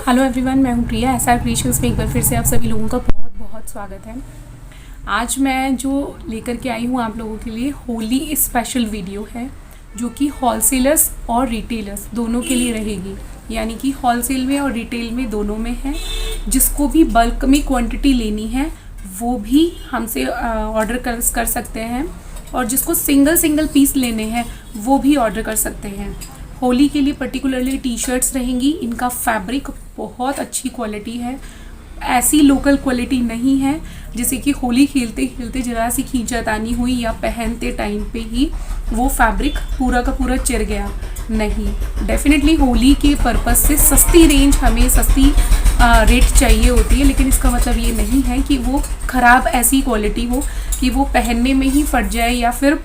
Hello everyone, मैं हूँ प्रिया। SR creations में एक बार फिर से आप सभी लोगों का बहुत बहुत स्वागत है। आज मैं जो लेकर के आई हूँ आप लोगों के लिए होली स्पेशल वीडियो है, जो कि होलसेलर्स और रिटेलर्स दोनों के लिए रहेगी। यानी कि होलसेल में और रिटेल में दोनों में है। जिसको भी बल्क में क्वांटिटी लेनी है वो भी हमसे ऑर्डर कर सकते हैं, और जिसको सिंगल सिंगल पीस लेने हैं वो भी ऑर्डर कर सकते हैं। होली के लिए पर्टिकुलरली टी शर्ट्स रहेंगी। इनका फैब्रिक बहुत अच्छी क्वालिटी है, ऐसी लोकल क्वालिटी नहीं है जैसे कि होली खेलते खेलते जरा सी खींचातानी हुई या पहनते टाइम पे ही वो फैब्रिक पूरा का पूरा चिर गया। नहीं, डेफिनेटली होली के पर्पस से सस्ती रेंज, हमें सस्ती रेट चाहिए होती है, लेकिन इसका मतलब ये नहीं है कि वो ख़राब ऐसी क्वालिटी हो कि वो पहनने में ही फट जाए, या फिर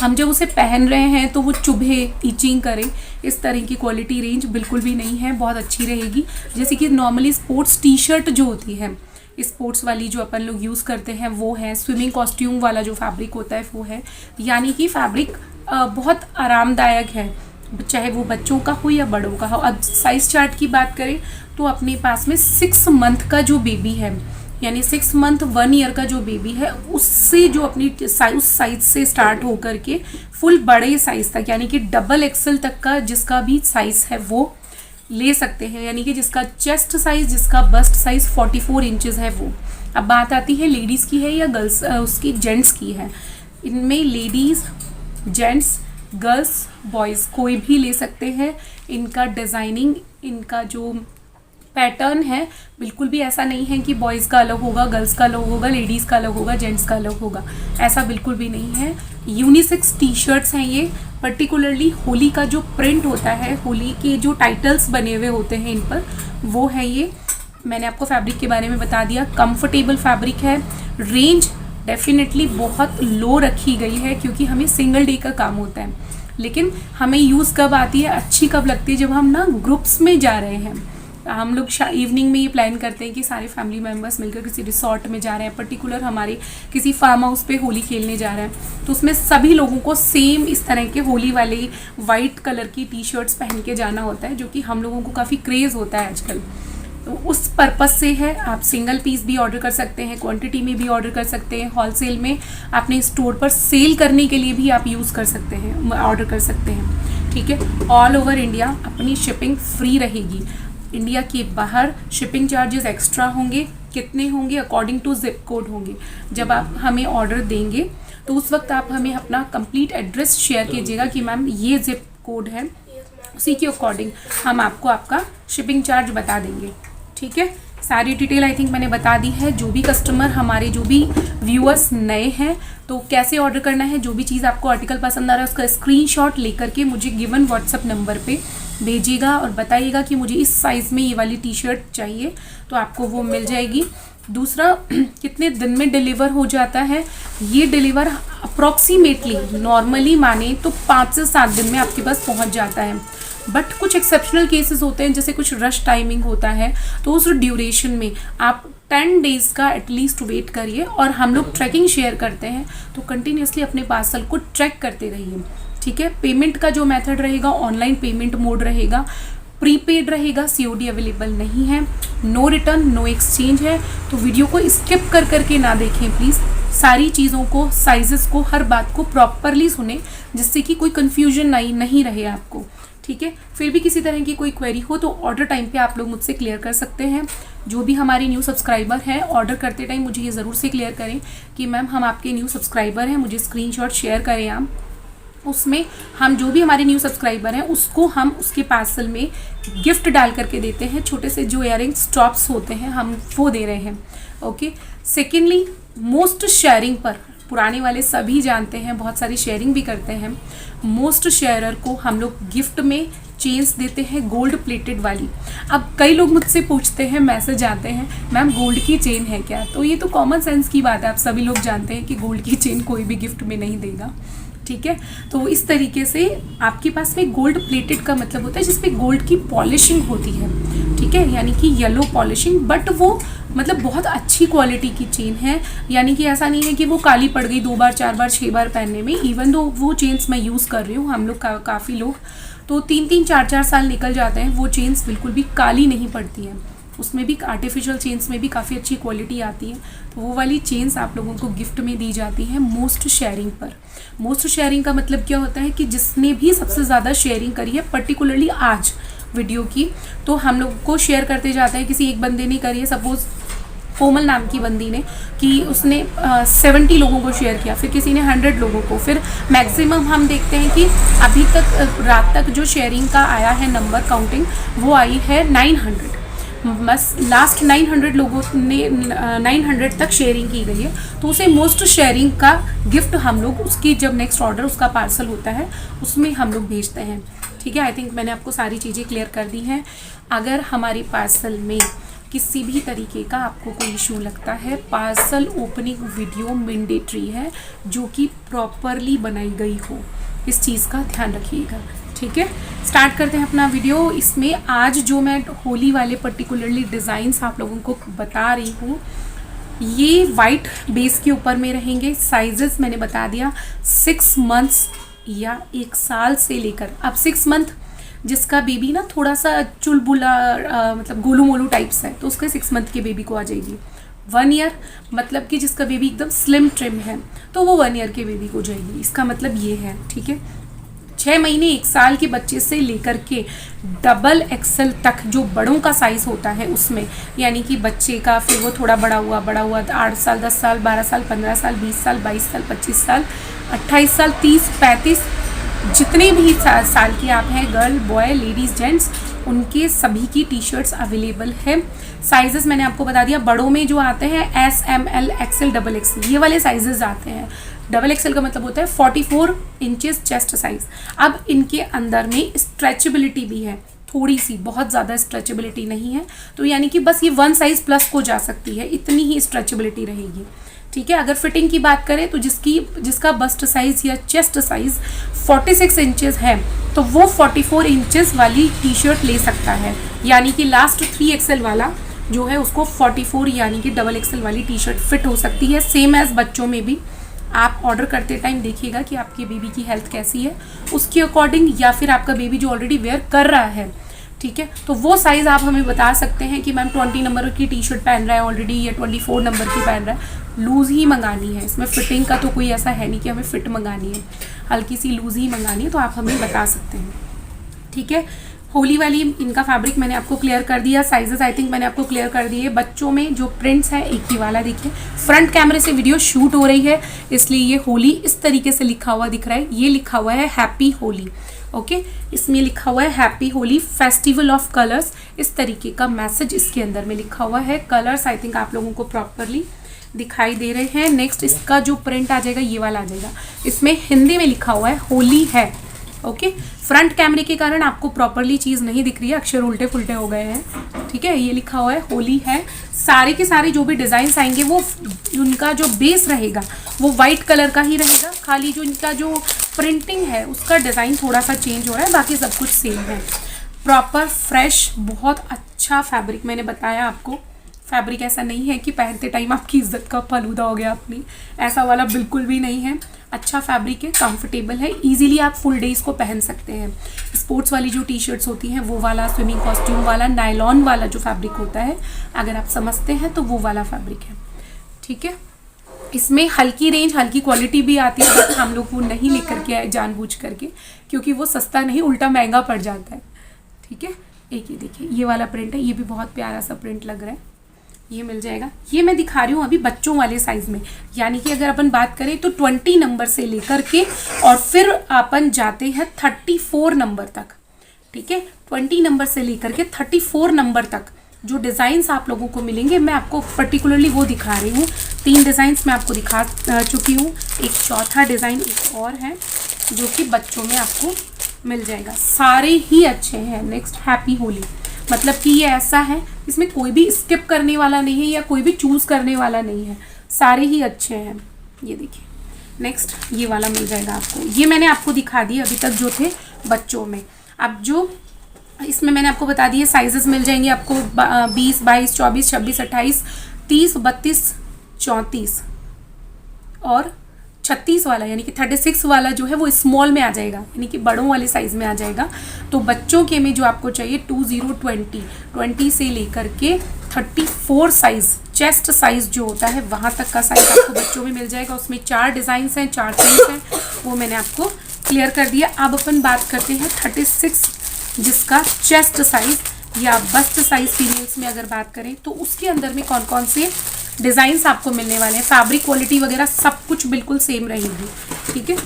हम जब उसे पहन रहे हैं तो वो चुभे, इचिंग करे। इस तरह की क्वालिटी रेंज बिल्कुल भी नहीं है, बहुत अच्छी रहेगी। जैसे कि नॉर्मली स्पोर्ट्स टी शर्ट जो होती है, स्पोर्ट्स वाली जो अपन लोग यूज़ करते हैं वो है, स्विमिंग कॉस्ट्यूम वाला जो फैब्रिक होता है वो है। यानी कि फैब्रिक बहुत आरामदायक है, चाहे वो बच्चों का हो या बड़ों का हो। अब साइज़ चार्ट की बात करें तो अपने पास में 6 मंथ का जो बेबी है, यानी 6 मंथ 1 ईयर का जो बेबी है, उससे जो अपनी उस साइज से स्टार्ट होकर के फुल बड़े साइज तक, यानी कि डबल एक्सल तक का जिसका भी साइज है वो ले सकते हैं। यानी कि जिसका चेस्ट साइज, जिसका बस्ट साइज 44 इंचेस है वो। अब बात आती है लेडीज़ की है या गर्ल्स, उसकी जेंट्स की है। इनमें लेडीज़, जेंट्स, गर्ल्स, बॉयज़ कोई भी ले सकते हैं। इनका डिज़ाइनिंग, इनका जो पैटर्न है बिल्कुल भी ऐसा नहीं है कि बॉयज़ का अलग होगा, गर्ल्स का अलग होगा, लेडीज़ का अलग होगा, जेंट्स का अलग होगा, ऐसा बिल्कुल भी नहीं है। यूनिसेक्स टी शर्ट्स हैं ये। पर्टिकुलरली होली का जो प्रिंट होता है, होली के जो टाइटल्स बने हुए होते हैं इन पर, वो है ये। मैंने आपको फैब्रिक के बारे में बता दिया, कंफर्टेबल फैब्रिक है। रेंज डेफिनेटली बहुत लो रखी गई है क्योंकि हमें सिंगल डे का काम होता है, लेकिन हमें यूज़ कब आती है, अच्छी कब लगती है, जब हम ना ग्रुप्स में जा रहे हैं। हम लोग इवनिंग में ये प्लान करते हैं कि सारे फैमिली मेम्बर्स मिलकर किसी रिसोर्ट में जा रहे हैं, पर्टिकुलर हमारे किसी फार्म हाउस पे होली खेलने जा रहे हैं, तो उसमें सभी लोगों को सेम इस तरह के होली वाले वाइट कलर की टी शर्ट्स पहन के जाना होता है, जो कि हम लोगों को काफ़ी क्रेज़ होता है आजकल। तो उस पर्पस से है, आप सिंगल पीस भी ऑर्डर कर सकते हैं, क्वांटिटी में भी ऑर्डर कर सकते हैं, होलसेल में अपने स्टोर पर सेल करने के लिए भी आप यूज़ कर सकते हैं, ऑर्डर कर सकते हैं। ठीक है, ऑल ओवर इंडिया अपनी शिपिंग फ्री रहेगी। इंडिया के बाहर शिपिंग चार्जेस एक्स्ट्रा होंगे। कितने होंगे? अकॉर्डिंग टू जिप कोड होंगे। जब आप हमें ऑर्डर देंगे तो उस वक्त आप हमें अपना कंप्लीट एड्रेस शेयर कीजिएगा कि मैम ये जिप कोड है, उसी के अकॉर्डिंग हम आपको आपका शिपिंग चार्ज बता देंगे। ठीक है, सारी डिटेल आई थिंक मैंने बता दी है। जो भी कस्टमर, हमारे जो भी व्यूअर्स नए हैं, तो कैसे ऑर्डर करना है, जो भी चीज़ आपको आर्टिकल पसंद आ रहा है उसका स्क्रीनशॉट लेकर के मुझे गिवन व्हाट्सएप नंबर पे भेजिएगा और बताइएगा कि मुझे इस साइज़ में ये वाली टी शर्ट चाहिए, तो आपको वो मिल जाएगी। दूसरा, कितने दिन में डिलीवर हो जाता है? ये डिलीवर अप्रॉक्सीमेटली नॉर्मली माने तो 5 से 7 दिन में आपके पास पहुंच जाता है। बट कुछ एक्सेप्शनल केसेस होते हैं, जैसे कुछ रश टाइमिंग होता है, तो उस ड्यूरेशन में आप 10 डेज़ का एटलीस्ट वेट करिए। और हम लोग ट्रैकिंग शेयर करते हैं, तो कंटिन्यूसली अपने पार्सल को ट्रैक करते रहिए। ठीक है, पेमेंट का जो मेथड रहेगा, ऑनलाइन पेमेंट मोड रहेगा, प्रीपेड रहेगा, सीओडी अवेलेबल नहीं है, नो रिटर्न नो एक्सचेंज है। तो वीडियो को स्किप कर करके ना देखें प्लीज़। सारी चीज़ों को, साइजेस को, हर बात को प्रॉपरली सुने, जिससे कि कोई कन्फ्यूजन नहीं रहे आपको। ठीक है, फिर भी किसी तरह की कोई क्वेरी हो तो ऑर्डर टाइम पे आप लोग मुझसे क्लियर कर सकते हैं। जो भी हमारे न्यू सब्सक्राइबर हैं, ऑर्डर करते टाइम मुझे ये ज़रूर से क्लियर करें कि मैम हम आपके न्यू सब्सक्राइबर हैं, मुझे स्क्रीनशॉट शेयर करें आप। उसमें हम जो भी हमारे न्यू सब्सक्राइबर हैं उसको हम उसके पार्सल में गिफ्ट डाल करके देते हैं। छोटे से जो इयरिंग्स टॉप्स होते हैं हम वो दे रहे हैं। ओके, सेकेंडली, मोस्ट शेयरिंग पर पुराने वाले सभी जानते हैं, बहुत सारी शेयरिंग भी करते हैं। मोस्ट शेयरर को हम लोग गिफ्ट में चेन्स देते हैं, गोल्ड प्लेटेड वाली। अब कई लोग मुझसे पूछते हैं, मैसेज आते हैं, मैम गोल्ड की चेन है क्या? तो ये तो कॉमन सेंस की बात है, आप सभी लोग जानते हैं कि गोल्ड की चेन कोई भी गिफ्ट में नहीं देगा। ठीक है, तो इस तरीके से आपके पास में गोल्ड प्लेटेड का मतलब होता है जिसपे गोल्ड की पॉलिशिंग होती है। ठीक है, यानी कि येलो पॉलिशिंग, बट वो मतलब बहुत अच्छी क्वालिटी की चेन है। यानी कि ऐसा नहीं है कि वो काली पड़ गई 2 बार 4 बार 6 बार पहनने में। इवन दो वो चेन्स मैं यूज़ कर रही हूँ, हम लोग काफ़ी लोग तो 3-3 4-4 साल निकल जाते हैं, वो चेन्स बिल्कुल भी काली नहीं पड़ती हैं। उसमें भी आर्टिफिशियल चेन्स में भी काफ़ी अच्छी क्वालिटी आती है। तो वो वाली चेन्स आप लोगों को गिफ्ट में दी जाती हैं मोस्ट शेयरिंग पर। मोस्ट शेयरिंग का मतलब क्या होता है कि जिसने भी सबसे ज़्यादा शेयरिंग करी है पर्टिकुलरली आज वीडियो की, तो हम लोग को शेयर करते जाते हैं। किसी एक बंदे ने करी है, सपोज कोमल नाम की बंदी ने, कि उसने 70 लोगों को शेयर किया, फिर किसी ने 100 लोगों को, फिर मैक्सिमम हम देखते हैं कि अभी तक रात तक जो शेयरिंग का आया है नंबर काउंटिंग, वो आई है 900। बस लास्ट 900 लोगों ने 900 तक शेयरिंग की गई है, तो उसे मोस्ट शेयरिंग का गिफ्ट हम लोग उसकी जब नेक्स्ट ऑर्डर उसका पार्सल होता है उसमें हम लोग भेजते हैं। ठीक है, आई थिंक मैंने आपको सारी चीज़ें क्लियर कर दी हैं। अगर हमारे पार्सल में किसी भी तरीके का आपको कोई इशू लगता है, पार्सल ओपनिंग वीडियो मैंडेटरी है जो कि प्रॉपरली बनाई गई हो, इस चीज़ का ध्यान रखिएगा। ठीक है, स्टार्ट करते हैं अपना वीडियो। इसमें आज जो मैं होली वाले पर्टिकुलरली डिज़ाइंस आप लोगों को बता रही हूँ, ये वाइट बेस के ऊपर में रहेंगे। साइजेस मैंने बता दिया, 6 मंथ्स या 1 साल से लेकर, अब 6 मंथ जिसका बेबी ना थोड़ा सा चुलबुला मतलब गोलू मोलू टाइप्स है, तो उसके 6 मंथ के बेबी को आ जाएगी। 1 ईयर मतलब कि जिसका बेबी एकदम स्लिम ट्रिम है, तो वो 1 ईयर के बेबी को जाएगी। इसका मतलब ये है। ठीक है, 6 महीने 1 साल के बच्चे से लेकर के डबल एक्सल तक जो बड़ों का साइज़ होता है उसमें, यानी कि बच्चे का फिर वो थोड़ा बड़ा हुआ 8 साल, 10 साल, 12 साल, 15 साल, 20 साल, 22 साल, 25 साल, 28 साल, 30, 35, जितने भी साल के आप हैं, गर्ल, बॉय, लेडीज़, जेंट्स, उनके सभी की टी शर्ट्स अवेलेबल है। साइजेस मैंने आपको बता दिया। बड़ों में जो आते हैं S, M, L, XL, XXL, ये वाले साइजेस आते हैं। डबल एक्सल का मतलब होता है 44 इंचेस चेस्ट साइज। अब इनके अंदर में स्ट्रेचेबिलिटी भी है थोड़ी सी, बहुत ज़्यादा स्ट्रेचेबिलिटी नहीं है, तो यानी कि बस ये 1 साइज प्लस को जा सकती है, इतनी ही स्ट्रेचेबिलिटी रहेगी। ठीक है, अगर फिटिंग की बात करें तो जिसका बस्ट साइज या चेस्ट साइज 46 इंचेस है, तो वो 44 इंचेस वाली टी शर्ट ले सकता है, यानी कि लास्ट 3XL वाला जो है उसको 44 यानी कि डबल एक्सल वाली टी शर्ट फिट हो सकती है। सेम एज बच्चों में भी आप ऑर्डर करते टाइम देखिएगा कि आपके बेबी की हेल्थ कैसी है, उसके अकॉर्डिंग, या फिर आपका बेबी जो ऑलरेडी वेयर कर रहा है, ठीक है, तो वो साइज़ आप हमें बता सकते हैं कि मैम 20 नंबर की टी शर्ट पहन रहा है ऑलरेडी, या 24 नंबर की पहन रहा है। लूज़ ही मंगानी है, इसमें फिटिंग का तो कोई ऐसा है नहीं कि हमें फिट मंगानी है, हल्की सी लूज़ ही मंगानी है, तो आप हमें बता सकते हैं। ठीक है, होली वाली इनका फैब्रिक मैंने आपको क्लियर कर दिया। साइजेस आई थिंक मैंने आपको क्लियर कर दिए। बच्चों में जो प्रिंट्स है एक ही वाला, देखिए फ्रंट कैमरे से वीडियो शूट हो रही है, इसलिए ये होली इस तरीके से लिखा हुआ दिख रहा है। ये लिखा हुआ है हैप्पी होली, ओके, इसमें लिखा हुआ है happy Holi festival of colours, इस तरीके का मैसेज इसके अंदर में लिखा हुआ है। कलर्स आई थिंक आप लोगों को प्रॉपरली दिखाई दे रहे हैं। नेक्स्ट इसका जो प्रिंट आ जाएगा ये वाला आ जाएगा, इसमें हिंदी में लिखा हुआ है होली है, ओके। फ्रंट कैमरे के कारण आपको प्रॉपरली चीज़ नहीं दिख रही है, अक्षर उल्टे फुलटे हो गए हैं। ठीक है, ये लिखा हुआ है होली है। सारे के सारे जो भी डिज़ाइंस आएंगे वो उनका जो बेस रहेगा वो वाइट कलर का ही रहेगा, खाली जो इनका जो प्रिंटिंग है उसका डिज़ाइन थोड़ा सा चेंज हो रहा है, बाकी सब कुछ सेम है। प्रॉपर फ्रेश बहुत अच्छा फैब्रिक मैंने बताया आपको। फैब्रिक ऐसा नहीं है कि पहनते टाइम आपकी इज्जत का फलूदा हो गया अपनी, ऐसा वाला बिल्कुल भी नहीं है। अच्छा फैब्रिक है, कंफर्टेबल है, इजीली आप फुल डेज को पहन सकते हैं। स्पोर्ट्स वाली जो टी शर्ट्स होती हैं वो वाला, स्विमिंग कॉस्ट्यूम वाला, नायलॉन वाला जो फैब्रिक होता है, अगर आप समझते हैं तो वो वाला फैब्रिक है। ठीक है, इसमें हल्की रेंज हल्की क्वालिटी भी आती है, बट हम लोग वो नहीं लेकर के आए जानबूझ करके, क्योंकि वो सस्ता नहीं उल्टा महंगा पड़ जाता है। ठीक है, एक ये देखिए ये वाला प्रिंट है, ये भी बहुत प्यारा सा प्रिंट लग रहा है, ये मिल जाएगा। ये मैं दिखा रही हूँ अभी बच्चों वाले साइज में, यानी कि अगर अपन बात करें तो 20 नंबर से लेकर के और फिर अपन जाते हैं 34 नंबर तक। ठीक है, 20 नंबर से लेकर के 34 नंबर तक जो डिज़ाइंस आप लोगों को मिलेंगे, मैं आपको पर्टिकुलरली वो दिखा रही हूँ। 3 डिज़ाइंस मैं आपको दिखा चुकी हूँ, एक चौथा डिज़ाइन एक और है जो कि बच्चों में आपको मिल जाएगा। सारे ही अच्छे हैं। नेक्स्ट हैप्पी होली, मतलब कि ये ऐसा है इसमें कोई भी स्किप करने वाला नहीं है या कोई भी चूज़ करने वाला नहीं है, सारे ही अच्छे हैं। ये देखिए नेक्स्ट ये वाला मिल जाएगा आपको, ये मैंने आपको दिखा दिए अभी तक जो थे बच्चों में। अब जो इसमें मैंने आपको बता दिए साइजेस मिल जाएंगे आपको 20, 22, 24, 26, 28, 30, 32, 34 और 36 वाला यानी कि 36 वाला जो है वो स्मॉल में आ जाएगा, यानी कि बड़ों वाले साइज़ में आ जाएगा। तो बच्चों के में जो आपको चाहिए 20 से लेकर के 34 साइज़, चेस्ट साइज़ जो होता है वहाँ तक का साइज़ आपको बच्चों में मिल जाएगा। उसमें 4 डिज़ाइंस हैं, 4 प्रिंट्स हैं, वो मैंने आपको क्लियर कर दिया। अब अपन बात करते हैं 36 जिसका चेस्ट साइज़ या बस्ट साइज़ फीमेल्स में अगर बात करें तो उसके अंदर में कौन कौन से डिज़ाइंस आपको मिलने वाले हैं। फैब्रिक क्वालिटी वगैरह सब कुछ बिल्कुल सेम रहेगी, ठीक है।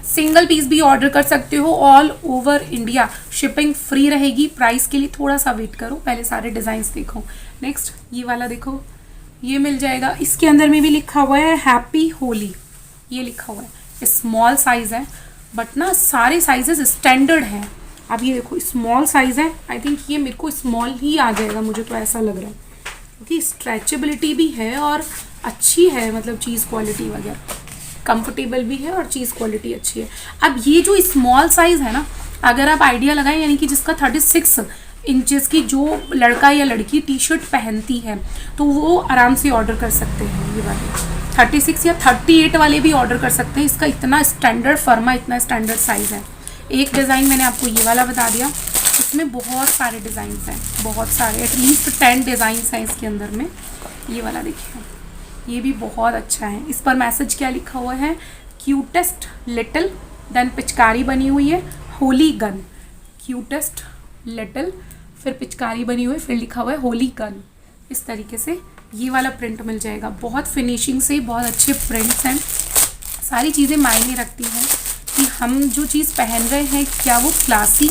सिंगल पीस भी ऑर्डर कर सकते हो, all over India shipping free रहेगी। प्राइस के लिए थोड़ा सा वेट करो, पहले सारे डिज़ाइंस देखो। नेक्स्ट ये वाला देखो, ये मिल जाएगा। इसके अंदर में भी लिखा हुआ है हैप्पी होली, ये लिखा हुआ है। स्मॉल साइज़ है बट ना सारे साइजेस स्टैंडर्ड हैं। अब ये देखो स्मॉल साइज़ है, आई थिंक ये मेरे को स्मॉल ही आ जाएगा, मुझे तो ऐसा लग रहा है, क्योंकि स्ट्रेचेबिलिटी भी है और अच्छी है, मतलब चीज़ क्वालिटी वगैरह कंफर्टेबल भी है और चीज़ क्वालिटी अच्छी है। अब ये जो स्मॉल साइज़ है ना, अगर आप आइडिया लगाएं यानी कि जिसका 36 इंचेस की जो लड़का या लड़की टी शर्ट पहनती है तो वो आराम से ऑर्डर कर सकते हैं। ये वाले 36 या 38 वाले भी ऑर्डर कर सकते हैं। इसका इतना स्टैंडर्ड फर्मा, इतना स्टैंडर्ड साइज़ है। एक डिज़ाइन मैंने आपको ये वाला बता दिया, इसमें बहुत सारे डिज़ाइंस हैं, बहुत सारे, एटलीस्ट 10 डिज़ाइंस हैं इसके अंदर में। ये वाला देखिए, ये भी बहुत अच्छा है। इस पर मैसेज क्या लिखा हुआ है, क्यूटेस्ट लिटिल, देन पिचकारी बनी हुई है, होली गन। क्यूटेस्ट लिटिल, फिर पिचकारी बनी हुई, फिर लिखा हुआ है होली गन। इस तरीके से ये वाला प्रिंट मिल जाएगा। बहुत फिनिशिंग से बहुत अच्छे प्रिंट्स हैं। सारी चीज़ें मायने रखती हैं कि हम जो चीज़ पहन रहे हैं क्या वो क्लासी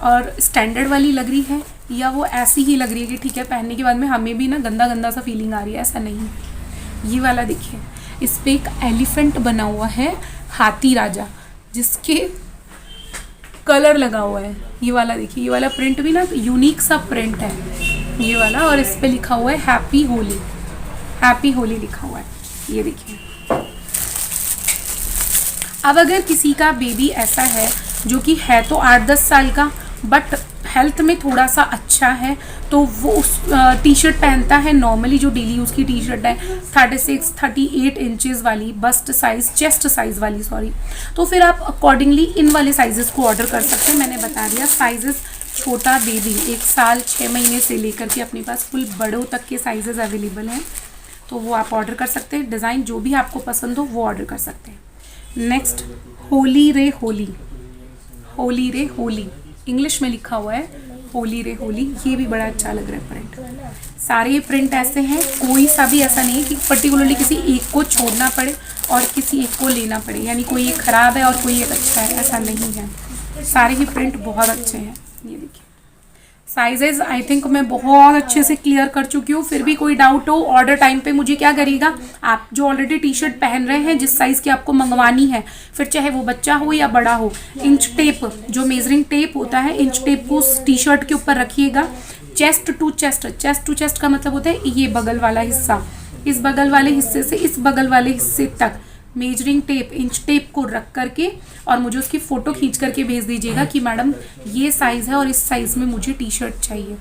और स्टैंडर्ड वाली लग रही है या वो ऐसी ही लग रही है कि ठीक है पहनने के बाद में हमें भी ना गंदा गंदा सा फीलिंग आ रही है, ऐसा नहीं है। ये वाला देखिए, इस पर एक एलिफेंट बना हुआ है, हाथी राजा, जिसके कलर लगा हुआ है। ये वाला देखिए, ये वाला प्रिंट भी ना यूनिक सा प्रिंट है ये वाला, और इस पर लिखा हुआ है हैप्पी होली, हैप्पी होली लिखा हुआ है। ये देखिए, अब अगर किसी का बेबी ऐसा है जो कि है तो 8-10 साल का बट हेल्थ में थोड़ा सा अच्छा है, तो वो उस टी शर्ट पहनता है नॉर्मली, जो डेली यूज़ की टी शर्ट है 36-38 इंचेस वाली, बस्ट साइज़, चेस्ट साइज़ वाली सॉरी, तो फिर आप अकॉर्डिंगली इन वाले साइजेस को ऑर्डर कर सकते हैं। मैंने बता दिया साइजेस, छोटा बेबी 1 साल 6 महीने से लेकर के अपने पास फुल बड़ों तक के साइजेस अवेलेबल हैं, तो वो आप ऑर्डर कर सकते हैं। डिज़ाइन जो भी आपको पसंद हो वो ऑर्डर कर सकते हैं। नेक्स्ट होली रे होली, होली रे होली इंग्लिश में लिखा हुआ है, होली रे होली। ये भी बड़ा अच्छा लग रहा है प्रिंट। सारे प्रिंट ऐसे हैं, कोई सा भी ऐसा नहीं है कि पर्टिकुलरली किसी एक को छोड़ना पड़े और किसी एक को लेना पड़े, यानी कोई एक ख़राब है और कोई एक अच्छा है, ऐसा नहीं है। सारे ही प्रिंट बहुत अच्छे हैं। ये देखिए साइजेस आई थिंक मैं बहुत अच्छे से क्लियर कर चुकी हूँ। फिर भी कोई डाउट हो ऑर्डर टाइम पे मुझे क्या करिएगा, आप जो ऑलरेडी टी शर्ट पहन रहे हैं जिस साइज़ की आपको मंगवानी है, फिर चाहे वो बच्चा हो या बड़ा हो, इंच टेप जो मेजरिंग टेप होता है, इंच टेप को उस टी शर्ट के ऊपर रखिएगा। Chest to chest, chest to chest का मतलब होता है ये बगल वाला हिस्सा, इस बगल वाले हिस्से से इस बगल वाले हिस्से तक मेजरिंग टेप, इंच टेप को रख करके और मुझे उसकी फ़ोटो खींच करके भेज दीजिएगा कि मैडम ये साइज़ है और इस साइज़ में मुझे टी शर्ट चाहिए,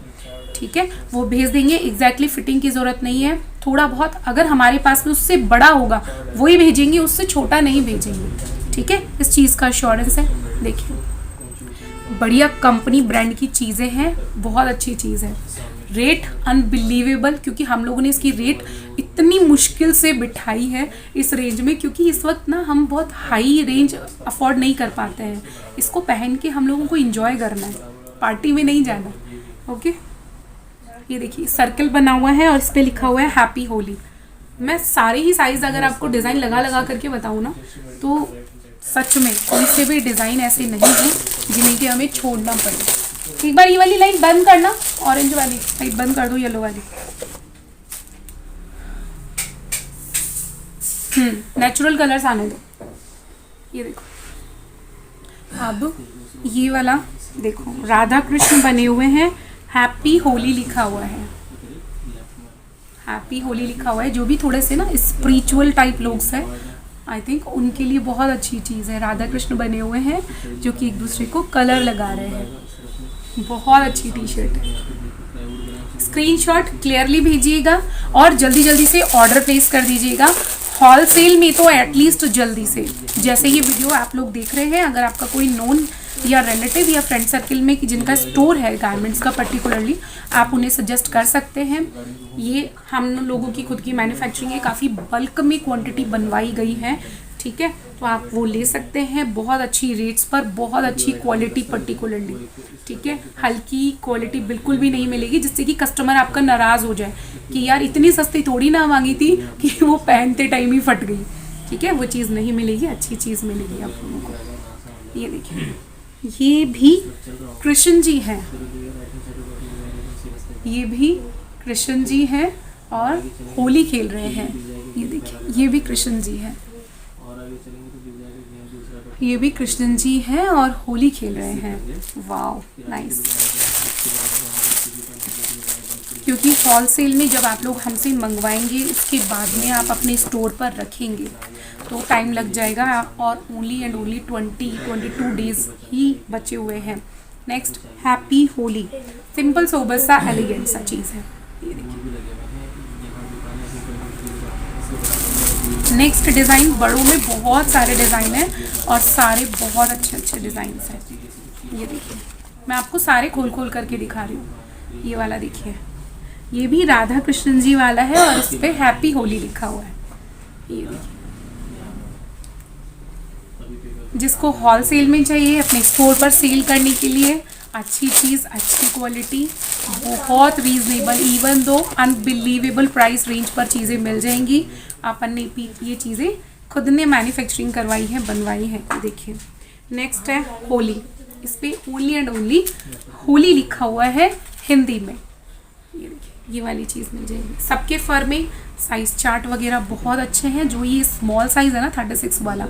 ठीक है। वो भेज देंगे। एग्जैक्टली फिटिंग की ज़रूरत नहीं है, थोड़ा बहुत अगर हमारे पास में उससे बड़ा होगा वही भेजेंगे, उससे छोटा नहीं भेजेंगे, ठीक है। इस चीज़ का एश्योरेंस है। देखिए बढ़िया कंपनी ब्रांड की चीज़ें हैं, बहुत अच्छी चीज़ है। रेट अनबिलीवेबल, क्योंकि हम लोगों ने इसकी रेट इतनी मुश्किल से बिठाई है इस रेंज में, क्योंकि इस वक्त ना हम बहुत हाई रेंज अफोर्ड नहीं कर पाते हैं। इसको पहन के हम लोगों को एंजॉय करना है, पार्टी में नहीं जाना। ओके, ये देखिए सर्कल बना हुआ है और इस पर लिखा हुआ है हैप्पी होली। मैं सारे ही साइज़ अगर आपको डिज़ाइन लगा लगा करके बताऊँ ना तो सच में कोई से भी डिज़ाइन ऐसे नहीं है जिन्हें कि हमें छोड़ना पड़े। एक बार ये वाली लाइट बंद करना, ऑरेंज वाली लाइट बंद कर दो, येलो वाली। नेचुरल कलर्स आने दो। ये देखो, अब ये वाला देखो, राधा कृष्ण बने हुए हैं, हैप्पी होली लिखा हुआ है, हैप्पी होली लिखा हुआ है। जो भी थोड़े से ना स्पिरिचुअल टाइप लोग हैं, आई थिंक उनके लिए बहुत अच्छी चीज़ है। राधा कृष्ण बने हुए हैं जो कि एक दूसरे को कलर लगा रहे हैं, बहुत अच्छी टी शर्ट है। स्क्रीनशॉट क्लियरली भेजिएगा और जल्दी जल्दी से ऑर्डर प्लेस कर दीजिएगा। हॉल सेल में तो एटलीस्ट जल्दी से, जैसे ये वीडियो आप लोग देख रहे हैं, अगर आपका कोई नोन या रिलेटिव या फ्रेंड सर्किल में कि जिनका स्टोर है गारमेंट्स का पर्टिकुलरली, आप उन्हें सजेस्ट कर सकते हैं। ये हम लोगों की खुद की मैन्युफैक्चरिंग है, काफ़ी बल्क में क्वांटिटी बनवाई गई है, ठीक है, तो आप वो ले सकते हैं बहुत अच्छी रेट्स पर, बहुत अच्छी क्वालिटी पर्टिकुलरली, ठीक है। हल्की क्वालिटी बिल्कुल भी नहीं मिलेगी जिससे कि कस्टमर आपका नाराज़ हो जाए कि यार इतनी सस्ती थोड़ी ना मांगी थी कि वो पहनते टाइम ही फट गई, ठीक है, वो चीज़ नहीं मिलेगी, अच्छी चीज़ मिलेगी आप लोगों को। ये देखिए, ये भी कृष्ण जी हैं, ये भी कृष्ण जी हैं और होली खेल रहे हैं। ये देखिए, ये भी कृष्ण जी हैं, ये भी कृष्ण जी हैं और होली खेल रहे हैं। Wow, nice. क्योंकि होल सेल में जब आप लोग हमसे मंगवाएंगे, इसके बाद में आप अपने स्टोर पर रखेंगे तो टाइम लग जाएगा, और ओनली एंड ओनली 22 डेज ही बचे हुए हैं। Next, happy Holi, simple sober सा एलिगेंट सा चीज़ है। ये देखिए, नेक्स्ट डिज़ाइन, बड़ों में बहुत सारे डिज़ाइन हैं और सारे बहुत अच्छे अच्छे डिज़ाइन हैं। ये देखिए, मैं आपको सारे खोल खोल करके दिखा रही हूँ। ये वाला देखिए, ये भी राधा कृष्ण जी वाला है और इस पर हैप्पी होली लिखा हुआ है। ये देखिए, जिसको होल सेल में चाहिए अपने स्टोर पर सेल करने के लिए, अच्छी चीज़, अच्छी क्वालिटी, बहुत reasonable, even though unbelievable price range पर चीज़ें मिल जाएंगी। अपन ने ये चीज़ें खुद ने मैन्युफैक्चरिंग करवाई है, बनवाई है। देखिए, नेक्स्ट है होली, इस पर ओनली एंड ओनली होली लिखा हुआ है हिंदी में। ये देखिए, ये वाली चीज़ मिल जाएगी। सबके फर में साइज़ चार्ट वगैरह बहुत अच्छे हैं। जो ये स्मॉल साइज़ है ना 36 वाला,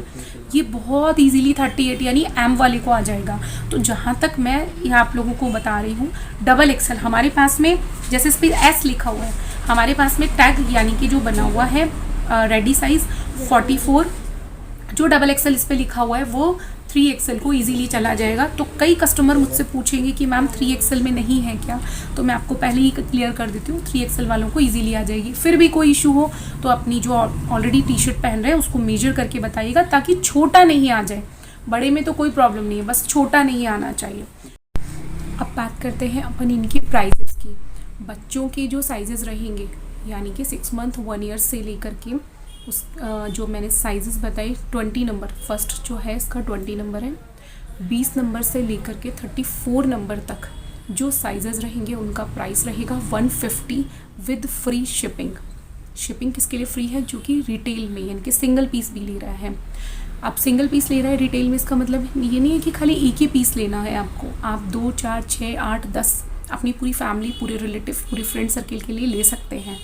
ये बहुत इजीली 38 यानी एम वाले को आ जाएगा। तो जहाँ तक मैं यहाँ आप लोगों को बता रही हूँ, डबल एक्सल हमारे पास में, जैसे इस पर एस लिखा हुआ है, हमारे पास में टैग यानी कि जो बना हुआ है रेडी साइज़ 44, जो डबल एक्सल इस पर लिखा हुआ है वो 3 एक्सल को इजीली चला जाएगा। तो कई कस्टमर मुझसे पूछेंगे कि मैम 3 एक्सल में नहीं है क्या, तो मैं आपको पहले ही क्लियर कर देती हूँ, 3 एक्सल वालों को इजीली आ जाएगी। फिर भी कोई इशू हो तो अपनी जो ऑलरेडी टी शर्ट पहन रहे हैं उसको मेजर करके बताइएगा, ताकि छोटा नहीं आ जाए। बड़े में तो कोई प्रॉब्लम नहीं है, बस छोटा नहीं आना चाहिए। अब बात करते हैं अपन इनके प्राइजेस की। बच्चों के जो साइजेस रहेंगे, यानी कि 6 मंथ 1 ईयर से लेकर के उस जो मैंने साइजेस बताई, 20 नंबर, फर्स्ट जो है इसका 20 नंबर है, 20 नंबर से लेकर के 34 नंबर तक जो साइजेस रहेंगे उनका प्राइस रहेगा 150 विद फ्री शिपिंग। शिपिंग किसके लिए फ्री है? जो कि रिटेल में यानी कि सिंगल पीस भी ले रहा है। आप सिंगल पीस ले रहा है रिटेल में, इसका मतलब ये नहीं है कि खाली एक ही पीस लेना है आपको। आप 2, 4, 6, 8, 10 अपनी पूरी फैमिली, पूरे रिलेटिव, पूरे फ्रेंड सर्किल के लिए ले सकते हैं,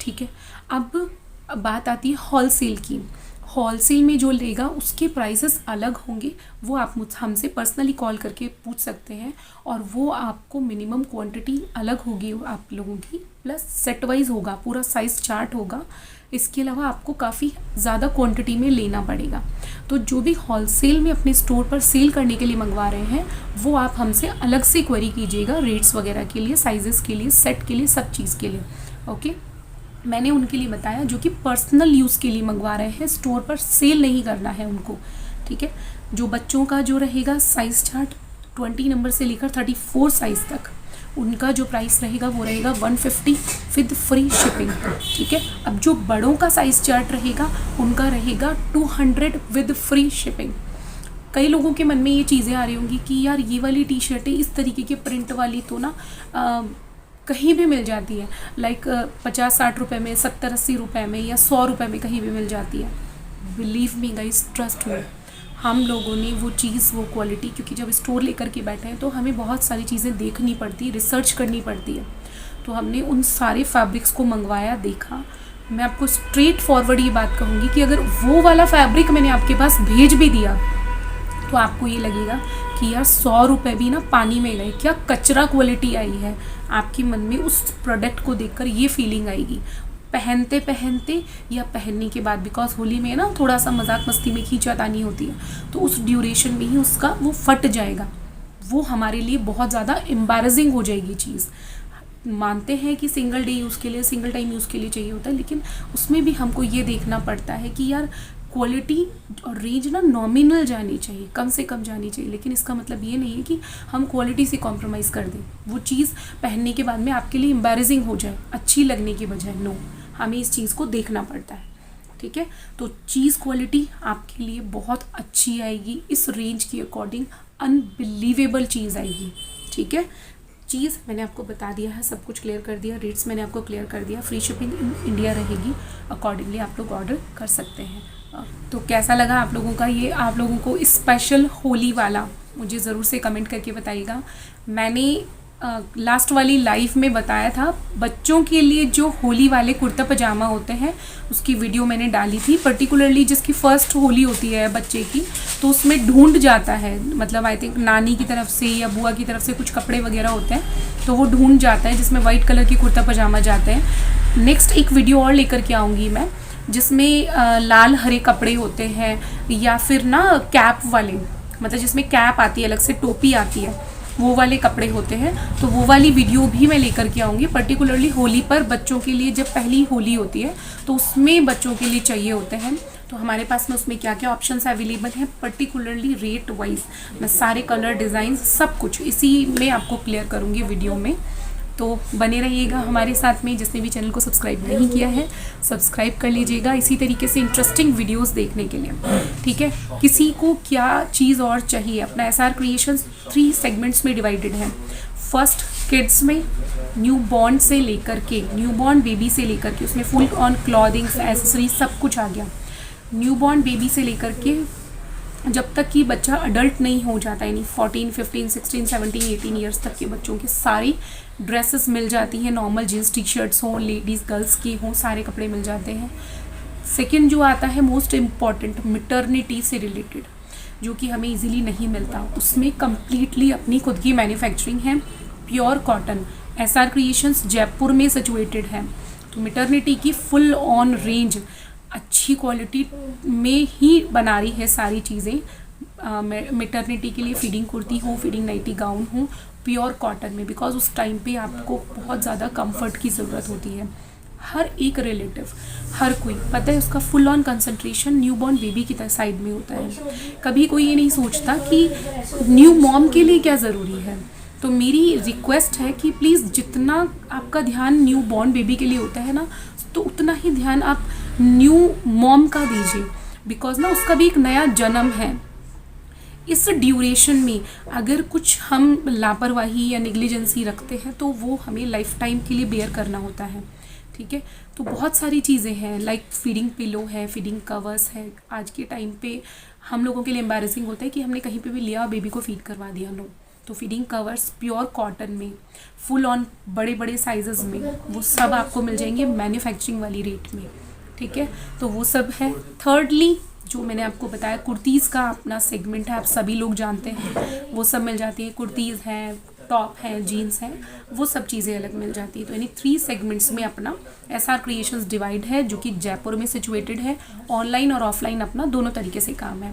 ठीक है। अब बात आती है होल सेल की। होल सेल में जो लेगा उसके प्राइसेस अलग होंगे, वो आप हमसे पर्सनली कॉल करके पूछ सकते हैं, और वो आपको मिनिमम क्वांटिटी अलग होगी आप लोगों की, प्लस सेट वाइज होगा, पूरा साइज़ चार्ट होगा। इसके अलावा आपको काफ़ी ज़्यादा क्वांटिटी में लेना पड़ेगा। तो जो भी होल सेल में अपने स्टोर पर सेल करने के लिए मंगवा रहे हैं, वो आप हमसे अलग से क्वेरी कीजिएगा, रेट्स वगैरह के लिए, साइजेस के लिए, सेट के लिए, सब चीज़ के लिए, ओके। मैंने उनके लिए बताया जो कि पर्सनल यूज़ के लिए मंगवा रहे हैं, स्टोर पर सेल नहीं करना है उनको, ठीक है। जो बच्चों का जो रहेगा साइज़ चार्ट 20 नंबर से लेकर 34 साइज़ तक, उनका जो प्राइस रहेगा वो रहेगा 150 विद फ्री शिपिंग, ठीक है। अब जो बड़ों का साइज़ चार्ट रहेगा उनका रहेगा 200 विद फ्री शिपिंग। कई लोगों के मन में ये चीज़ें आ रही होंगी कि यार ये वाली टी शर्टें इस तरीके के प्रिंट वाली तो ना कहीं भी मिल जाती है, लाइक 50-60 रुपये में, 70-80 रुपये में या 100 रुपये में कहीं भी मिल जाती है। Believe me guys, trust me, हम लोगों ने वो चीज़, वो क्वालिटी, क्योंकि जब स्टोर लेकर के बैठे हैं तो हमें बहुत सारी चीज़ें देखनी पड़ती है, रिसर्च करनी पड़ती है। तो हमने उन सारे फैब्रिक्स को मंगवाया, देखा। मैं आपको स्ट्रेट फॉरवर्ड ये बात कहूँगी कि अगर वो वाला फैब्रिक मैंने आपके पास भेज भी दिया तो आपको ये लगेगा कि यार 100 रुपये भी ना पानी में गए, क्या कचरा क्वालिटी आई है। आपके मन में उस प्रोडक्ट को देखकर ये फीलिंग आएगी पहनते पहनते या पहनने के बाद, बिकॉज होली में ना थोड़ा सा मजाक मस्ती में खींचातानी होती है, तो उस ड्यूरेशन में ही उसका वो फट जाएगा। वो हमारे लिए बहुत ज़्यादा एम्बैरेसिंग हो जाएगी चीज़। मानते हैं कि सिंगल डे यूज़ के लिए, सिंगल टाइम यूज़ के लिए चाहिए होता है, लेकिन उसमें भी हमको ये देखना पड़ता है कि यार क्वालिटी और रेंज ना नॉमिनल जानी चाहिए, कम से कम जानी चाहिए। लेकिन इसका मतलब ये नहीं है कि हम क्वालिटी से कॉम्प्रोमाइज़ कर दें, वो चीज़ पहनने के बाद में आपके लिए एम्बैरेसिंग हो जाए अच्छी लगने की बजाय। नो, हमें इस चीज़ को देखना पड़ता है, ठीक है। तो चीज़ क्वालिटी आपके लिए बहुत अच्छी आएगी, इस रेंज के अकॉर्डिंग अनबिलीवेबल चीज़ आएगी, ठीक है। चीज़ मैंने आपको बता दिया है, सब कुछ क्लियर कर दिया, रेट्स मैंने आपको क्लियर कर दिया, फ्री शिपिंग इन इंडिया रहेगी, अकॉर्डिंगली आप लोग ऑर्डर कर सकते हैं। तो कैसा लगा आप लोगों का ये, आप लोगों को स्पेशल होली वाला, मुझे ज़रूर से कमेंट करके बताइएगा। मैंने लास्ट वाली लाइव में बताया था बच्चों के लिए जो होली वाले कुर्ता पजामा होते हैं, उसकी वीडियो मैंने डाली थी। पर्टिकुलरली जिसकी फ़र्स्ट होली होती है बच्चे की, तो उसमें ढूंढ जाता है, मतलब आई थिंक नानी की तरफ से या बुआ की तरफ से कुछ कपड़े वगैरह होते हैं, तो वो ढूंढ जाता है जिसमें वाइट कलर की कुर्ता पजामा जाते हैं। नेक्स्ट एक वीडियो और लेकर के आऊँगी मैं, जिसमें लाल हरे कपड़े होते हैं, या फिर ना कैप वाले, मतलब जिसमें कैप आती है, अलग से टोपी आती है, वो वाले कपड़े होते हैं। तो वो वाली वीडियो भी मैं लेकर के आऊँगी। पर्टिकुलरली होली पर बच्चों के लिए, जब पहली होली होती है तो उसमें बच्चों के लिए चाहिए होते हैं, तो हमारे पास में उसमें क्या क्या ऑप्शंस अवेलेबल हैं, पर्टिकुलरली रेट वाइज मैं सारे कलर डिज़ाइन सब कुछ इसी में आपको क्लियर करूँगी वीडियो में। तो बने रहिएगा हमारे साथ में। जिसने भी चैनल को सब्सक्राइब नहीं किया है, सब्सक्राइब कर लीजिएगा इसी तरीके से इंटरेस्टिंग वीडियोस देखने के लिए, ठीक है। किसी को क्या चीज़ और चाहिए, अपना एसआर क्रिएशंस 3 सेगमेंट्स में डिवाइडेड है। फर्स्ट किड्स में न्यू बॉर्न से लेकर के, न्यू बॉर्न बेबी से लेकर के, उसमें फुल ऑन क्लॉथिंग्स, एसेसरीज सब कुछ आ गया। न्यू बॉर्न बेबी से लेकर के जब तक कि बच्चा अडल्ट नहीं हो जाता, यानी 14, 15, 16, 17, 18 ईयर्स तक के बच्चों के सारी ड्रेसेस मिल जाती हैं। नॉर्मल जीन्स टी शर्ट्स हों, लेडीज़ गर्ल्स की हों, सारे कपड़े मिल जाते हैं। सेकंड जो आता है मोस्ट इम्पॉर्टेंट, मिटर्निटी से रिलेटेड, जो कि हमें इजीली नहीं मिलता, उसमें कम्प्लीटली अपनी खुद की मैन्युफैक्चरिंग है, pure cotton, SR creations Jaipur में सिचुएटेड है। तो मिटर्निटी की फुल ऑन रेंज अच्छी क्वालिटी में ही बना रही है सारी चीज़ें। मिटर्निटी के लिए फीडिंग कुर्ती हो, फीडिंग नाइटी गाउन हो, प्योर कॉटन में, बिकॉज उस टाइम पे आपको बहुत ज़्यादा कंफर्ट की ज़रूरत होती है। हर एक रिलेटिव, हर कोई, पता है उसका full on concentration newborn baby की साइड में होता है। कभी कोई ये नहीं सोचता कि न्यू मॉम के लिए क्या ज़रूरी है। तो मेरी रिक्वेस्ट है कि प्लीज़ जितना आपका ध्यान न्यू बॉर्न बेबी के लिए होता है ना, तो उतना ही ध्यान आप न्यू मॉम का दीजिए, बिकॉज ना उसका भी एक नया जन्म है। इस ड्यूरेशन में अगर कुछ हम लापरवाही या निग्लिजेंसी रखते हैं तो वो हमें लाइफ टाइम के लिए बेयर करना होता है, ठीक है। तो बहुत सारी चीज़ें हैं, लाइक फीडिंग पिलो है, फीडिंग कवर्स है। आज के टाइम पे हम लोगों के लिए एम्बैरेसिंग होता है कि हमने कहीं पे भी लिया, बेबी को फीड करवा दिया। नो, तो फीडिंग कवर्स प्योर कॉटन में, फुल ऑन बड़े बड़े साइजेस में, वो सब आपको मिल जाएंगे मैन्युफैक्चरिंग वाली रेट में, ठीक है। तो वो सब है। थर्डली जो मैंने आपको बताया, कुर्तीज़ का अपना सेगमेंट है, आप सभी लोग जानते हैं, वो सब मिल जाती है। कुर्तीज़ हैं, टॉप हैं, जीन्स हैं, वो सब चीज़ें अलग मिल जाती है। तो यानी 3 सेगमेंट्स में अपना एसआर क्रिएशंस डिवाइड है, जो कि जयपुर में सिचुएटेड है। ऑनलाइन और ऑफलाइन अपना दोनों तरीके से काम है।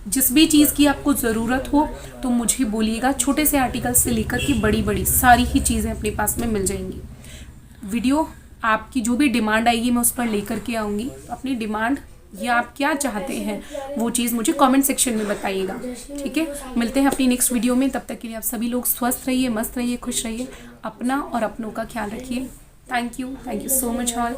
जिस भी चीज़ की आपको ज़रूरत हो तो मुझे बोलिएगा, छोटे से आर्टिकल से लेकर के बड़ी बड़ी सारी ही चीज़ें अपने पास में मिल जाएंगी। वीडियो आपकी जो भी डिमांड आएगी मैं उस पर लेकर के आऊँगी। अपनी डिमांड या आप क्या चाहते हैं वो चीज़ मुझे कमेंट सेक्शन में बताइएगा, ठीक है। मिलते हैं अपनी नेक्स्ट वीडियो में, तब तक के लिए आप सभी लोग स्वस्थ रहिए, मस्त रहिए, खुश रहिए, अपना और अपनों का ख्याल रखिए। Thank you so much all.